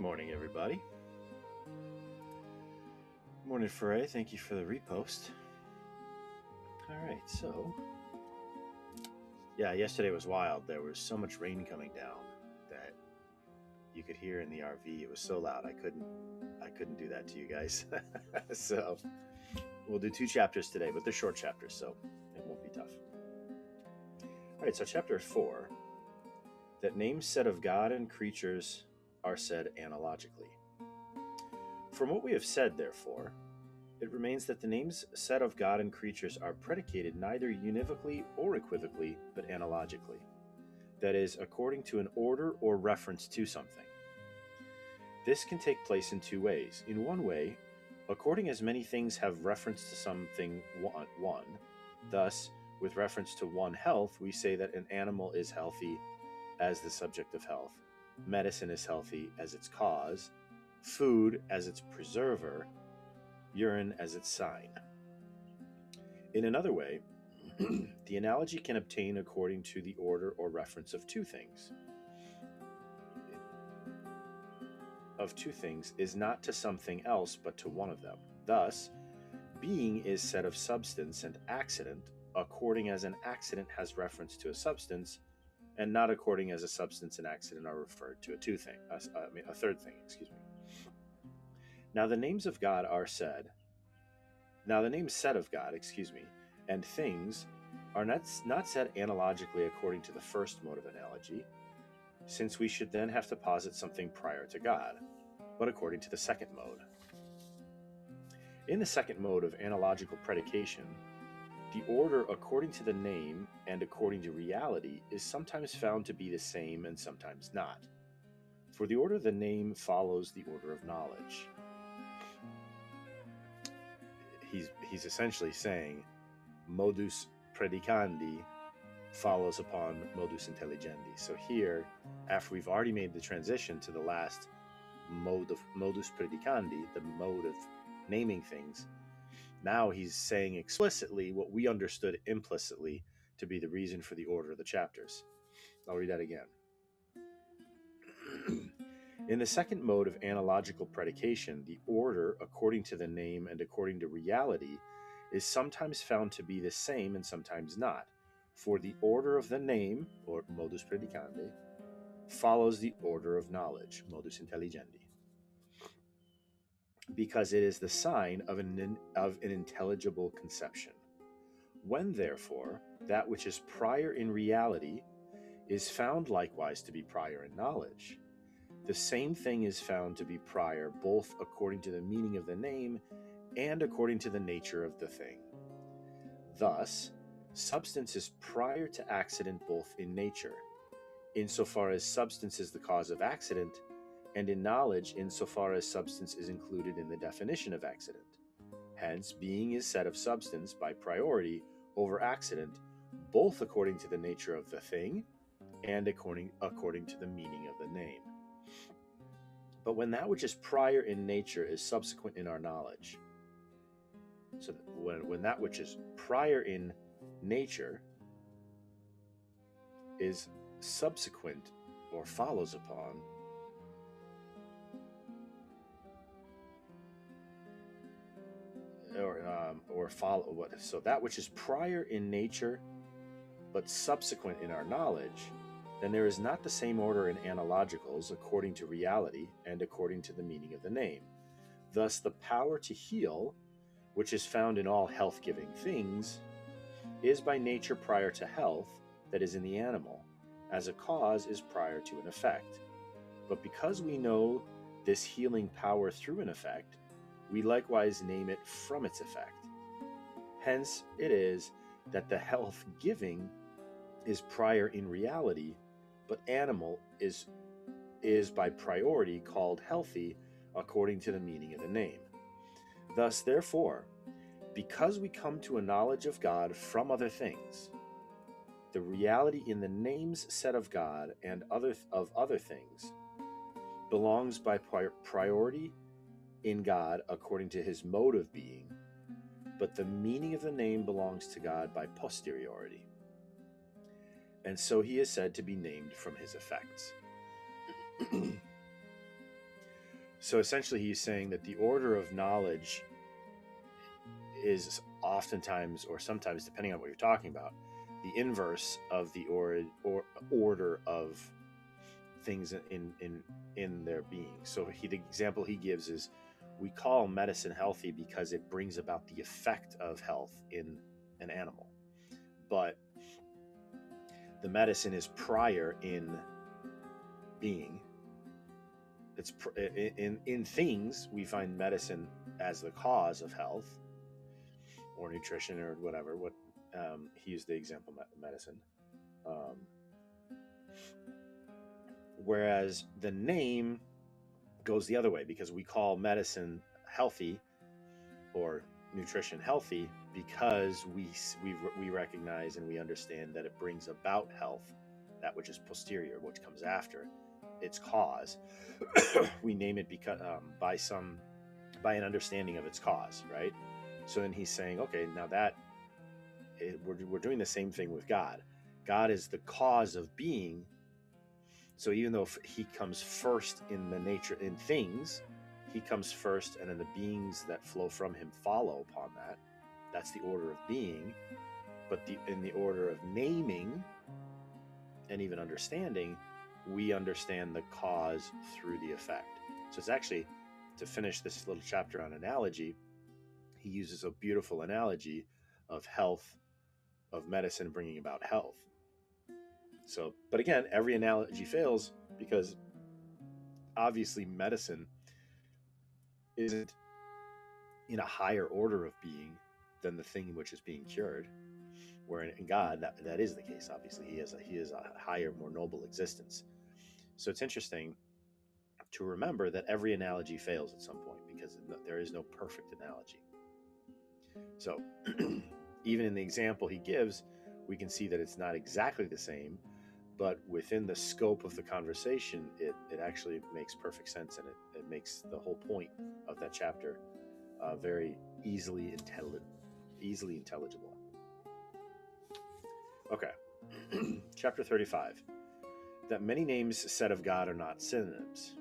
Morning, everybody. Morning, Foray. Thank you for the repost. All right, so yesterday was wild. There was so much rain coming down that you could hear in the RV. It was so loud I couldn't do that to you guys. So we'll do 2 chapters today, but they're short chapters, so it won't be tough. All right, so chapter 4, that names said of God and creatures are said analogically. From what we have said, therefore, it remains that the names said of God and creatures are predicated neither univocally or equivocally, but analogically. That is, according to an order or reference to something. This can take place in 2 ways. In one way, according as many things have reference to something one. Thus, with reference to one health, we say that an animal is healthy as the subject of health, medicine is healthy as its cause, food as its preserver, urine as its sign. In another way, the analogy can obtain according to the order or reference of 2 things. Of 2 things is not to something else but to one of them. Thus, being is said of substance and accident according as an accident has reference to a substance, and not according as a substance and accident are referred to a third thing. Now the names said of God, and things are not said analogically according to the first mode of analogy, since we should then have to posit something prior to God, but according to the second mode. In the second mode of analogical predication, the order according to the name and according to reality is sometimes found to be the same and sometimes not. For the order of the name follows the order of knowledge. He's essentially saying modus predicandi follows upon modus intelligendi. So here, after we've already made the transition to the last mode of modus predicandi, the mode of naming things, now he's saying explicitly what we understood implicitly to be the reason for the order of the chapters. I'll read that again. In the second mode of analogical predication, the order according to the name and according to reality is sometimes found to be the same and sometimes not. For the order of the name, or modus predicandi, follows the order of knowledge, modus intelligendi, because it is the sign of an intelligible conception. When, therefore, that which is prior in reality is found likewise to be prior in knowledge, the same thing is found to be prior both according to the meaning of the name and according to the nature of the thing. Thus, substance is prior to accident both in nature, insofar as substance is the cause of accident, and in knowledge insofar as substance is included in the definition of accident. Hence, being is said of substance by priority over accident, both according to the nature of the thing and according to the meaning of the name. But when that which is prior in nature is subsequent in our knowledge, so that when that which is prior in nature is subsequent or follows upon so that which is prior in nature but subsequent in our knowledge, then there is not the same order in analogicals according to reality and according to the meaning of the name. Thus the power to heal, which is found in all health-giving things, is by nature prior to health that is in the animal, as a cause is prior to an effect. But because we know this healing power through an effect, we likewise name it from its effect. Hence it is that the health-giving is prior in reality, but animal is by priority called healthy according to the meaning of the name. Thus, therefore, because we come to a knowledge of God from other things, the reality in the names said of God and of other things belongs by priority in God according to his mode of being, but the meaning of the name belongs to God by posteriority. And so he is said to be named from his effects. So essentially, he's saying that the order of knowledge is oftentimes, or sometimes, depending on what you're talking about, the inverse of the order of things in their being. So the example he gives is, we call medicine healthy because it brings about the effect of health in an animal, but the medicine is prior in being. It's in things we find medicine as the cause of health or nutrition or whatever. What he used the example medicine, whereas the name goes the other way, because we call medicine healthy or nutrition healthy because we recognize and we understand that it brings about health, that which is posterior, which comes after its cause. We name it because by an understanding of its cause, right? So then he's saying, okay, now that we're doing the same thing with God. God is the cause of being. So even though he comes first in the nature, in things, he comes first, and then the beings that flow from him follow upon that. That's the order of being. But in the order of naming and even understanding, we understand the cause through the effect. So it's actually, to finish this little chapter on analogy, he uses a beautiful analogy of health, of medicine bringing about health. So, but again, every analogy fails because obviously medicine isn't in a higher order of being than the thing which is being cured. Where in God, that is the case. Obviously, he is a higher, more noble existence. So it's interesting to remember that every analogy fails at some point, because there is no perfect analogy. So even in the example he gives, we can see that it's not exactly the same, but within the scope of the conversation, it actually makes perfect sense, and it makes the whole point of that chapter very easily intelligible. Okay. Chapter 35. That many names said of God are not synonyms.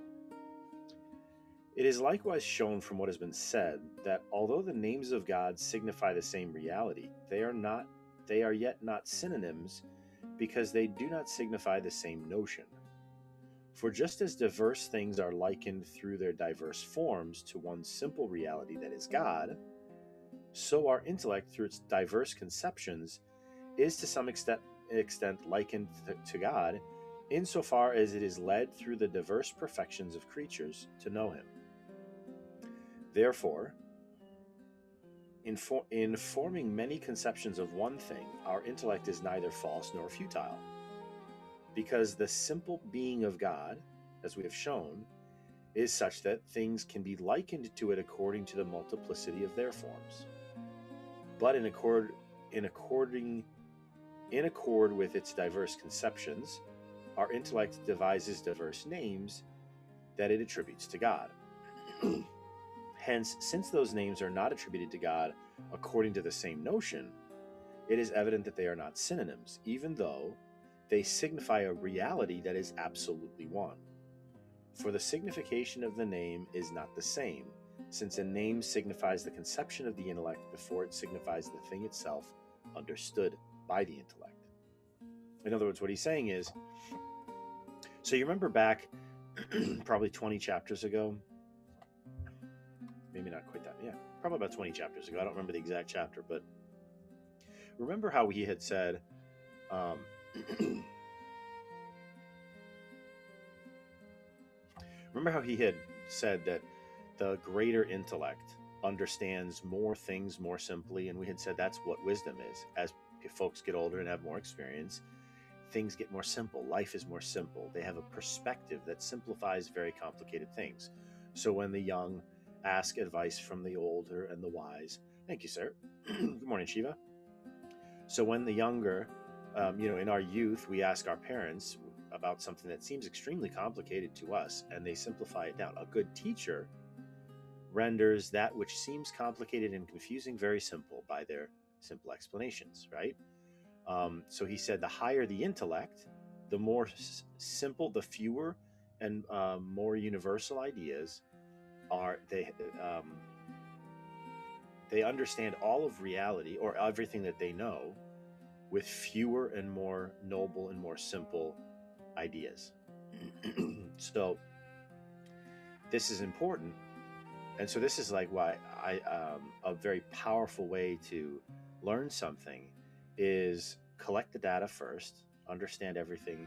It is likewise shown from what has been said that although the names of God signify the same reality, they are yet not synonyms, because they do not signify the same notion. For just as diverse things are likened through their diverse forms to one simple reality that is God, so our intellect, through its diverse conceptions, is to some extent likened to God, insofar as it is led through the diverse perfections of creatures to know him. Therefore, in forming many conceptions of one thing, our intellect is neither false nor futile, because the simple being of God, as we have shown, is such that things can be likened to it according to the multiplicity of their forms. But in accord with its diverse conceptions, our intellect devises diverse names that it attributes to God. Hence, since those names are not attributed to God according to the same notion, it is evident that they are not synonyms, even though they signify a reality that is absolutely one. For the signification of the name is not the same, since a name signifies the conception of the intellect before it signifies the thing itself understood by the intellect. In other words, what he's saying is, so you remember back probably 20 chapters ago, maybe not quite that, yeah, probably about 20 chapters ago, I don't remember the exact chapter, but remember how he had said, that the greater intellect understands more things more simply, and we had said that's what wisdom is. As folks get older and have more experience, things get more simple. Life is more simple. They have a perspective that simplifies very complicated things. So when the young ask advice from the older and the wise, thank you, sir. Good morning, Shiva. So when the younger, in our youth, we ask our parents about something that seems extremely complicated to us, and they simplify it down. A good teacher renders that which seems complicated and confusing very simple by their simple explanations, right? So he said the higher the intellect, the more simple, the fewer and more universal ideas, are they understand all of reality or everything that they know with fewer and more noble and more simple ideas. So this is important, and so this is like why a very powerful way to learn something is collect the data first, understand everything,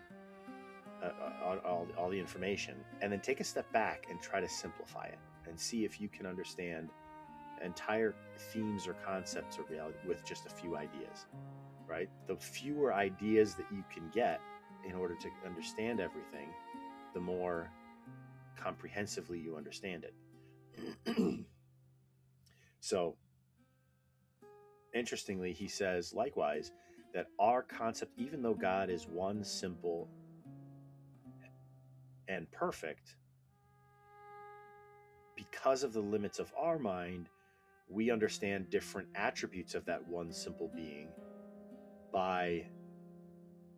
all the information, and then take a step back and try to simplify it and see if you can understand entire themes or concepts of reality with just a few ideas, right? The fewer ideas that you can get in order to understand everything, the more comprehensively you understand it. So, interestingly, he says likewise that our concept, even though God is one, simple, and perfect, because of the limits of our mind, we understand different attributes of that one simple being by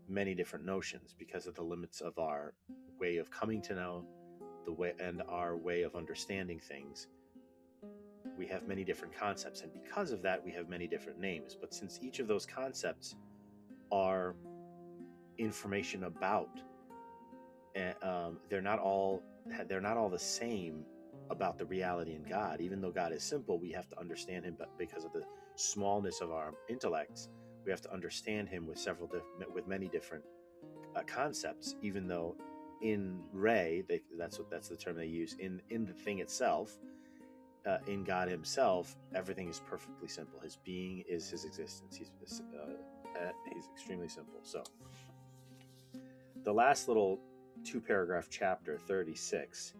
many different notions because of the limits of our way of coming to know the way and our way of understanding things. We have many different concepts, and because of that we have many different names. But since each of those concepts are information about, they're not all the same about the reality in God. Even though God is simple, we have to understand him, but because of the smallness of our intellects, we have to understand him with with many different concepts. Even though in that's the term they use, in the thing itself, in God himself, everything is perfectly simple. His being is his existence. He's extremely simple. So the last little 2-paragraph chapter, 36,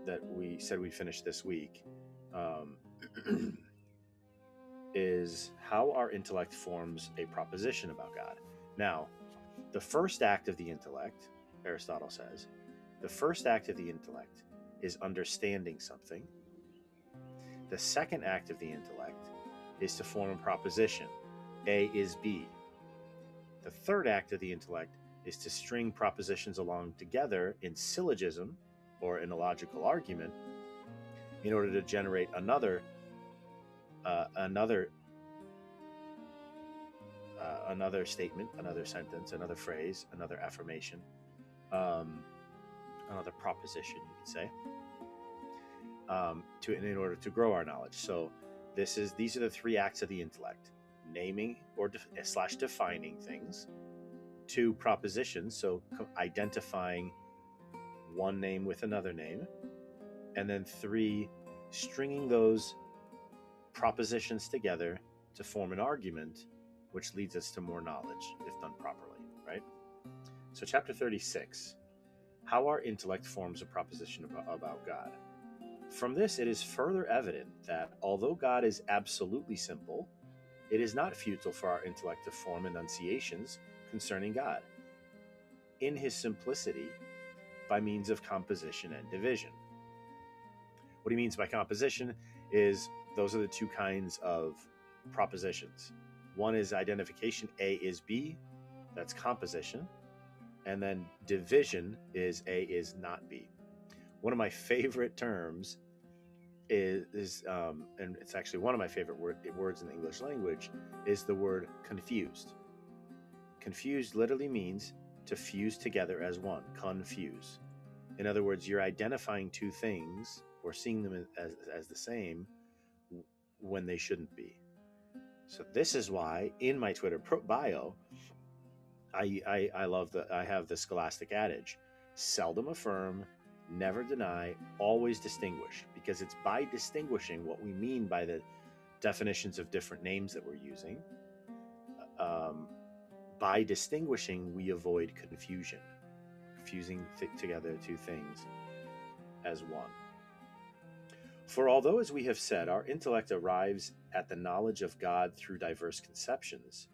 that we said we'd finish this week, is how our intellect forms a proposition about God. Now, the first act of the intellect, Aristotle says, the first act of the intellect is understanding something. The second act of the intellect is to form a proposition. A is B. The third act of the intellect is to string propositions along together in syllogism or in a logical argument in order to generate another statement, another sentence, another phrase, another affirmation, another proposition, you could say, in order to grow our knowledge. So these are the 3 acts of the intellect: naming or / defining things, 2 propositions, so identifying one name with another name, and then 3 stringing those propositions together to form an argument, which leads us to more knowledge if done properly, right? So chapter 36, how our intellect forms a proposition about God. From this, it is further evident that although God is absolutely simple, it is not futile for our intellect to form enunciations concerning God in his simplicity by means of composition and division. What he means by composition is those are the 2 kinds of propositions. One is identification, A is B, that's composition. And then division is A is not B. One of my favorite terms is and it's actually one of my favorite words in the English language, is the word confused. Confused literally means to fuse together as one, confuse. In other words, you're identifying 2 things or seeing them as the same when they shouldn't be. So this is why in my Twitter bio, I have the scholastic adage: seldom affirm, never deny, always distinguish, because it's by distinguishing what we mean by the definitions of different names that we're using. By distinguishing, we avoid confusion, fusing together 2 things as one. For although, as we have said, our intellect arrives at the knowledge of God through diverse conceptions,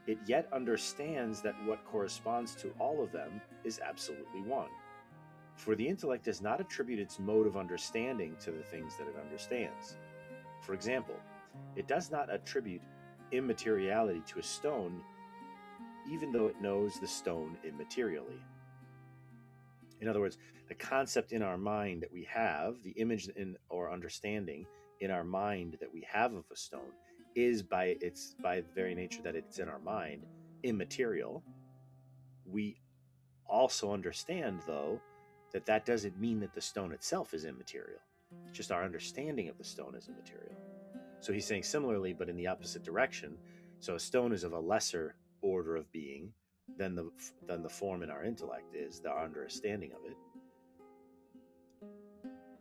it yet understands that what corresponds to all of them is absolutely one. For the intellect does not attribute its mode of understanding to the things that it understands. For example, it does not attribute immateriality to a stone, even though it knows the stone immaterially. In other words, the concept in our mind that we have, the image in or understanding in our mind that we have of a stone, is by the very nature that it's in our mind, immaterial. We also understand, though, that that doesn't mean that the stone itself is immaterial. It's just our understanding of the stone is immaterial. So he's saying similarly, but in the opposite direction. So a stone is of a lesser order of being than the form in our intellect is, our understanding of it.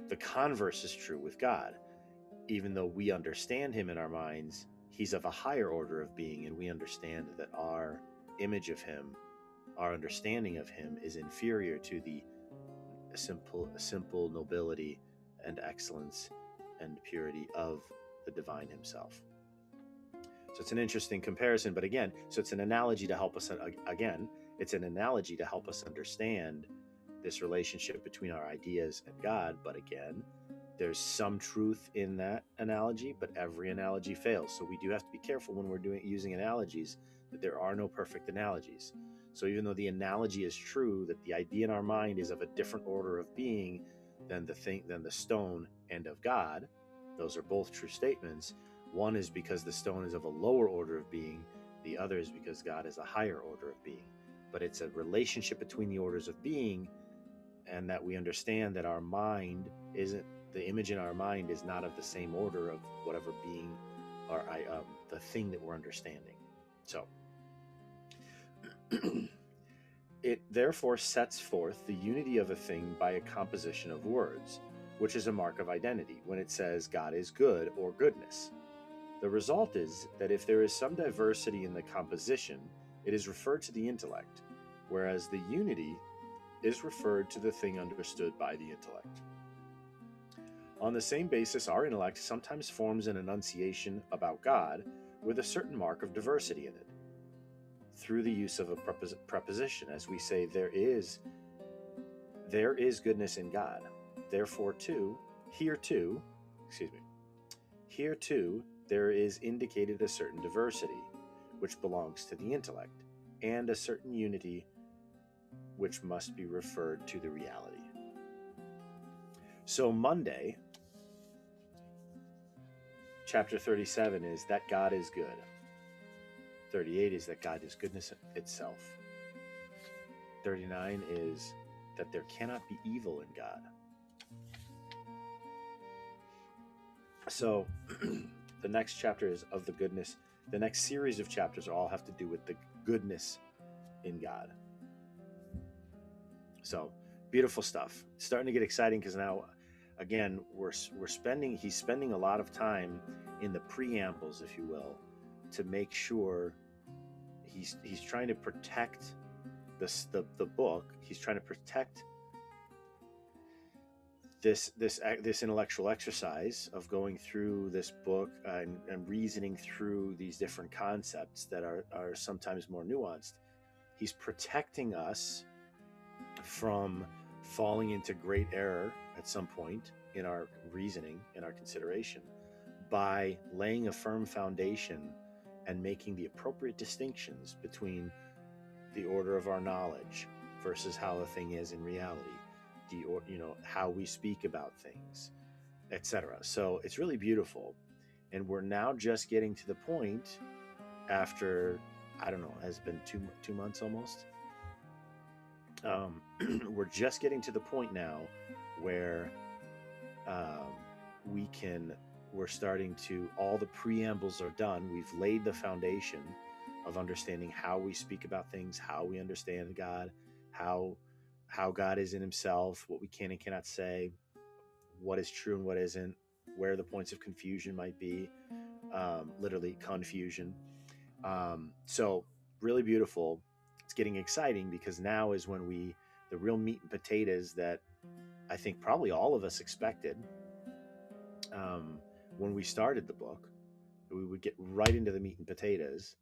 The converse is true with God. Even though we understand him in our minds, he's of a higher order of being, and we understand that our image of him, our understanding of him, is inferior to the simple nobility and excellence and purity of the divine himself. So it's an interesting comparison, but again, so it's an analogy to help us, it's an analogy to help us understand this relationship between our ideas and God. But again, there's some truth in that analogy, but every analogy fails. So we do have to be careful when we're using analogies, that there are no perfect analogies. So even though the analogy is true, that the idea in our mind is of a different order of being than the stone and of God, those are both true statements. One is because the stone is of a lower order of being, the other is because God is a higher order of being. But it's a relationship between the orders of being, and that we understand that our mind isn't, the image in our mind is not of the same order of whatever being or the thing that we're understanding. So it therefore sets forth the unity of a thing by a composition of words, which is a mark of identity when it says God is good or goodness. The result is that if there is some diversity in the composition, it is referred to the intellect, whereas the unity is referred to the thing understood by the intellect. On the same basis, our intellect sometimes forms an enunciation about God with a certain mark of diversity in it, through the use of a preposition, as we say, there is goodness in God. Therefore, here too, there is indicated a certain diversity, which belongs to the intellect, and a certain unity, which must be referred to the reality. So Monday, chapter 37 is that God is good. 38 is that God is goodness itself. 39 is that there cannot be evil in God. So the next chapter is of the goodness. The next series of chapters all have to do with the goodness in God. So beautiful stuff. It's starting to get exciting because now, again, he's spending a lot of time in the preambles, if you will, to make sure he's trying to protect the book. He's trying to protect this intellectual exercise of going through this book and reasoning through these different concepts that are sometimes more nuanced. He's protecting us from falling into great error at some point in our reasoning, in our consideration, by laying a firm foundation and making the appropriate distinctions between the order of our knowledge versus how a thing is in reality, how we speak about things, etc. So it's really beautiful, and we're now just getting to the point after, I don't know, has been two months almost. We're just getting to the point now where we're starting to, all the preambles are done. We've laid the foundation of understanding how we speak about things, how we understand God, how God is in himself, what we can and cannot say, what is true and what isn't, where the points of confusion might be, literally confusion. So really beautiful. It's getting exciting because now is when the real meat and potatoes that I think probably all of us expected when we started the book, we would get right into the meat and potatoes.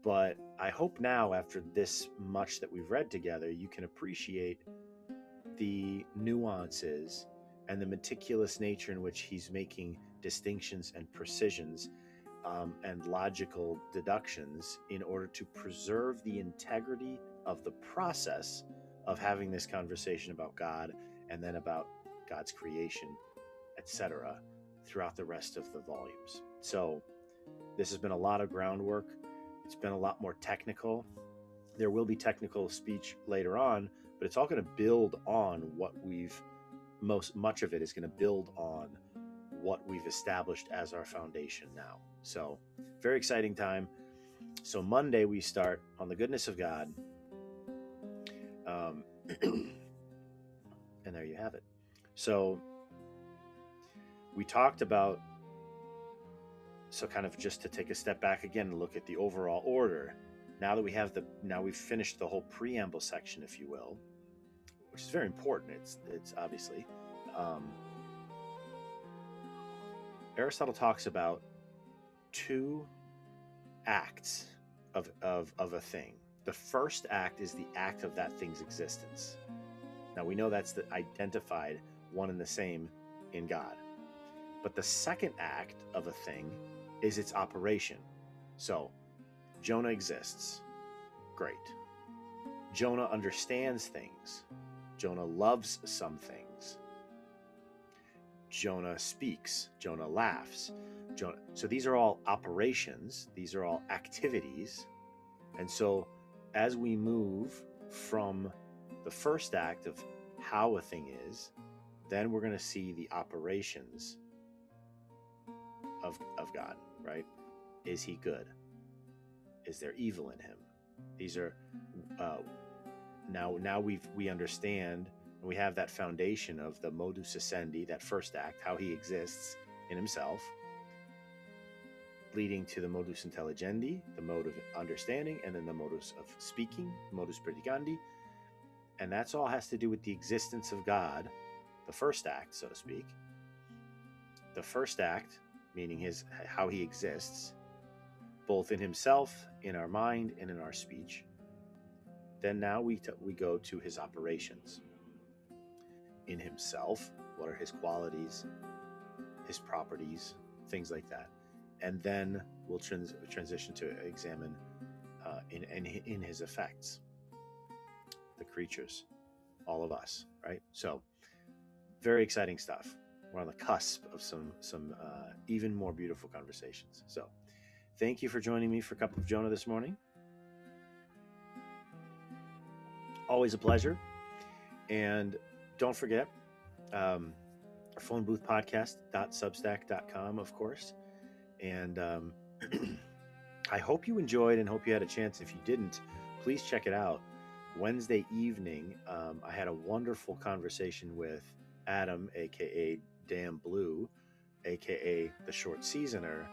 But I hope now, after this much that we've read together, you can appreciate the nuances and the meticulous nature in which he's making distinctions and precisions and logical deductions in order to preserve the integrity of the process of having this conversation about God and then about God's creation, etc., throughout the rest of the volumes. So this has been a lot of groundwork. It's been a lot more technical. There will be technical speech later on, but it's all going to build on what much of it is going to build on what we've established as our foundation now. So very exciting time. So Monday we start on the goodness of God. And there you have it. So we talked about, so kind of just to take a step back again and look at the overall order. Now that we've finished the whole preamble section, if you will, which is very important. It's obviously, Aristotle talks about two acts of a thing. The first act is the act of that thing's existence. Now we know that's the identified one and the same in God. But the second act of a thing is its operation. So Jonah exists. Great. Jonah understands things. Jonah loves some things. Jonah speaks. Jonah laughs. So these are all operations. These are all activities. And so as we move from the first act of how a thing is, then we're going to see the operations of God, right? Is he good? Is there evil in him? These are now we understand, and we have that foundation of the modus vivendi, that first act, how he exists in himself, leading to the modus intelligendi, the mode of understanding, and then the modus of speaking, modus predicandi. And that's all has to do with the existence of God, the first act, so to speak. The first act, meaning how he exists, both in himself, in our mind, and in our speech. Then now we go to his operations. In himself, what are his qualities, his properties, things like that. And then we'll transition to examine in his effects, the creatures, all of us, right? So very exciting stuff. We're on the cusp of some even more beautiful conversations. So thank you for joining me for Cup of Jonah this morning. Always a pleasure. And don't forget, our phone booth podcast.substack.com, of course. And I hope you enjoyed and hope you had a chance. If you didn't, please check it out. Wednesday evening, I had a wonderful conversation with Adam, aka Damn Blue, aka the Short Seasoner.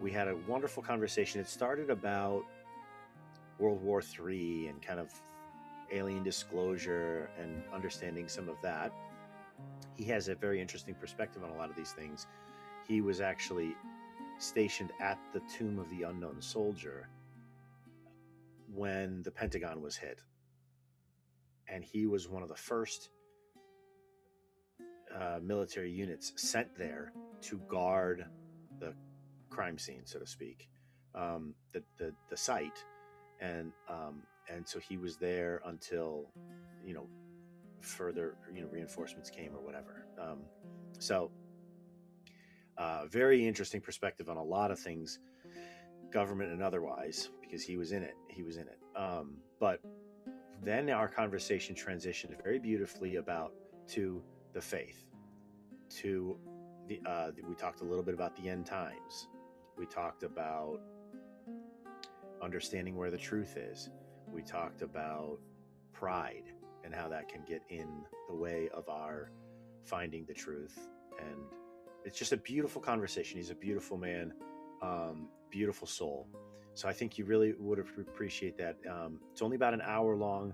We had a wonderful conversation. It started about World War III and kind of alien disclosure and understanding some of that. He has a very interesting perspective on a lot of these things. He was actually stationed at the Tomb of the Unknown Soldier when the Pentagon was hit. And he was one of the first military units sent there to guard the crime scene, so to speak, the site. And so he was there until, further, reinforcements came or whatever. Very interesting perspective on a lot of things, government and otherwise, because he was in it. But then our conversation transitioned very beautifully to the faith, to we talked a little bit about the end times. We talked about understanding where the truth is. We talked about pride and how that can get in the way of our finding the truth. And it's just a beautiful conversation. He's a beautiful man, beautiful soul. So I think you really would appreciate that. It's only about an hour long.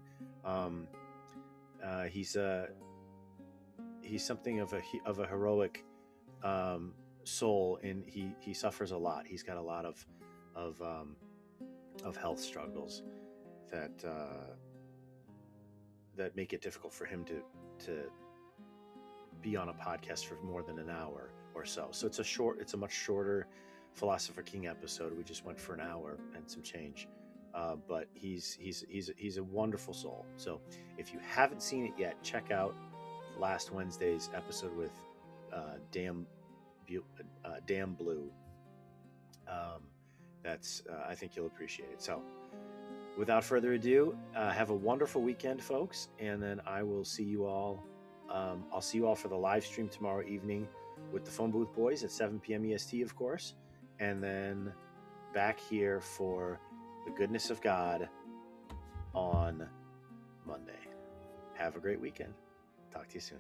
He's something of a heroic soul, and he suffers a lot. He's got a lot of health struggles that make it difficult for him to be on a podcast for more than an hour or so. So it's a much shorter Philosopher King episode. We just went for an hour and some change. But he's a wonderful soul. So if you haven't seen it yet, check out last Wednesday's episode with Damn Blue. I think you'll appreciate it. So without further ado, have a wonderful weekend, folks, and then I will see you all. I'll see you all for the live stream tomorrow evening with the Phone Booth Boys at 7 p.m. EST, of course, and then back here for the goodness of God on Monday. Have a great weekend. Talk to you soon.